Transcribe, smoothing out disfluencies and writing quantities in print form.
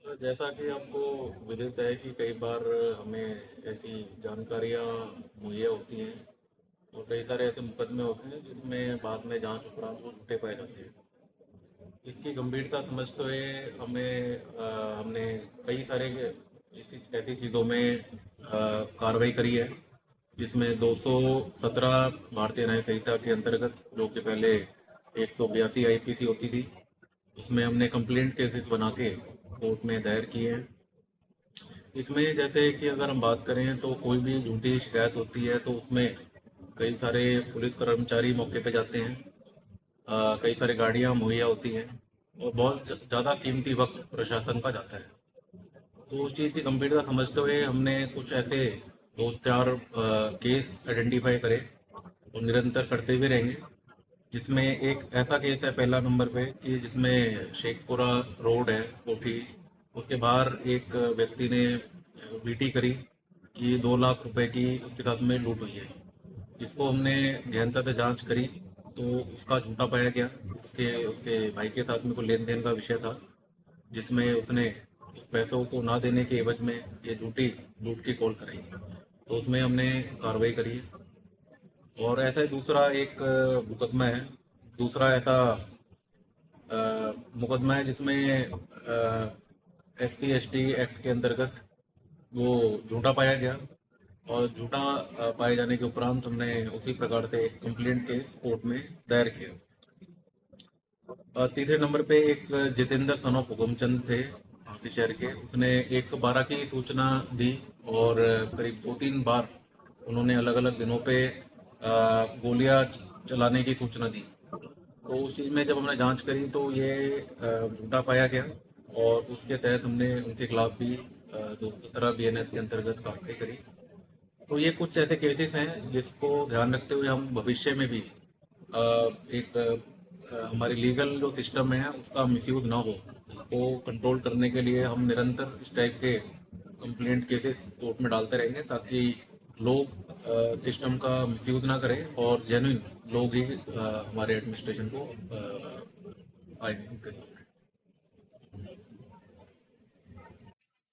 जैसा कि आपको विदित है कि कई बार हमें ऐसी जानकारियाँ मुहैया होती हैं और कई सारे ऐसे मुकदमे होते हैं जिसमें बाद में जांच उपरांत वो झूठे पाए जाते हैं। इसकी गंभीरता समझते हुए हमने कई सारे ऐसी ऐसी चीज़ों में कार्रवाई करी है, जिसमें 217 भारतीय न्याय संहिता के अंतर्गत, जो कि पहले 182 आईपीसी होती थी, उसमें हमने कंप्लेंट केसेस बना के कोर्ट में दायर किए हैं। इसमें जैसे कि अगर हम बात करें तो कोई भी झूठी शिकायत होती है तो उसमें कई सारे पुलिस कर्मचारी मौके पे जाते हैं। कई सारी गाड़ियां मुहैया होती हैं और बहुत ज़्यादा कीमती वक्त प्रशासन का जाता है। तो उस चीज़ की गंभीरता समझते हुए हमने कुछ ऐसे दो चार केस आइडेंटिफाई करे और निरंतर करते हुए रहेंगे। जिसमें एक ऐसा केस है पहला नंबर पे कि जिसमें शेखपुरा रोड है कोठी, उसके बाहर एक व्यक्ति ने वीटी करी कि 2 लाख रुपए की उसके साथ में लूट हुई है। इसको हमने गहनता से जांच करी तो उसका झूठा पाया गया। उसके उसके भाई के साथ में कोई लेन देन का विषय था, जिसमें उसने उस पैसों को ना देने के एवज में ये झूठी लूट की कॉल कराई। तो उसमें हमने कार्रवाई करी है। और ऐसा ही दूसरा एक मुकदमा है, दूसरा ऐसा अ, मुकदमा है जिसमें SC ST एक्ट के अंतर्गत वो झूठा पाया गया। और झूठा पाए जाने के उपरांत हमने उसी प्रकार से एक कंप्लेंट केस कोर्ट में दायर किया। तीसरे नंबर पे एक जितेंद्र सन ऑफ हुकुमचंद थे हाथी शहर के, उसने 112 की सूचना दी और करीब 2-3 बार उन्होंने अलग अलग दिनों पे गोलियां चलाने की सूचना दी। तो उस चीज़ में जब हमने जांच करी तो ये झूठा पाया गया और उसके तहत हमने उनके खिलाफ भी 217 BNS के अंतर्गत कार्रवाई करी। तो ये कुछ ऐसे केसेस हैं जिसको ध्यान रखते हुए हम भविष्य में भी एक हमारी लीगल जो सिस्टम है उसका मिसयूज ना हो, उसको कंट्रोल करने के लिए हम निरंतर इस टाइप के कंप्लेंट केसेस कोर्ट में डालते रहेंगे, ताकि लोग सिस्टम का मिसयूज ना करें और जेन्युइन लोग ही हमारे एडमिनिस्ट्रेशन को आए उनके सामने।